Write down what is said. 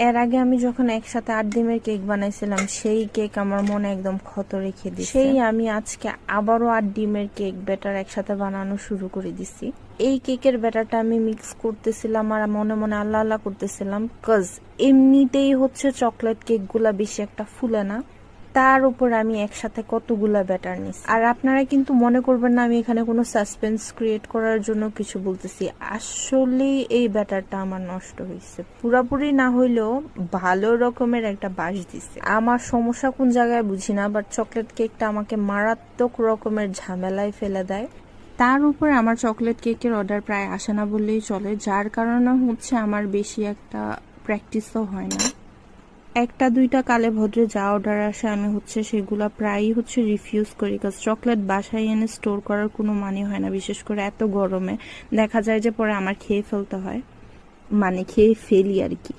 এর আগে আমি যখন একসাথে 8 ডিমের কেক বানাইছিলাম সেই কেক আমার মনে একদম ক্ষত রেখে দিছে। সেই আমি আজকে আবারও 8 ডিমের কেক ব্যাটার একসাথে বানানো শুরু করে দিছি। এই কেকের ব্যাটারটা আমি মিক্স করতেছিলাম আর মনে মনে আল্লাহ আল্লাহ করতেছিলাম, কজ এমনিতেই হচ্ছে চকলেট কেকগুলা বেশি একটা ফুলে না, তার উপর আমি একসাথে কতগুলা ব্যাটার নিছি। আর আপনারা কিন্তু মনে করবেন না আমি এখানে কোনো সাসপেন্স ক্রিয়েট করার জন্য কিছু বলতেছি, আসলে এই ব্যাটারটা আমার নষ্ট হয়েছে, পুরাপুরি না হইলেও ভালো রকমের একটা বাস দিছে। আমার সমস্যা কোন জায়গায় বুঝি না, বাট চকলেট কেকটা আমাকে মারাত্মক রকমের ঝামেলায় ফেলে দেয়। তার উপর আমার চকলেট কেকের অর্ডার প্রায় আসে না বললেই চলে, যার কারণে হচ্ছে আমার বেশি একটা প্র্যাকটিসও হয় না। একটা দুইটা কালে ভদ্রে যা অর্ডার আসে আমি হচ্ছে সেগুলা প্রায়ই হচ্ছে রিফিউজ করি, কারণ চকলেট বাসায় এনে স্টোর করার কোনো মানে হয় না, বিশেষ করে এত গরমে দেখা যায় যে পরে আমার খেয়ে ফেলতে হয়, মানে খেয়ে ফেলি আর কি।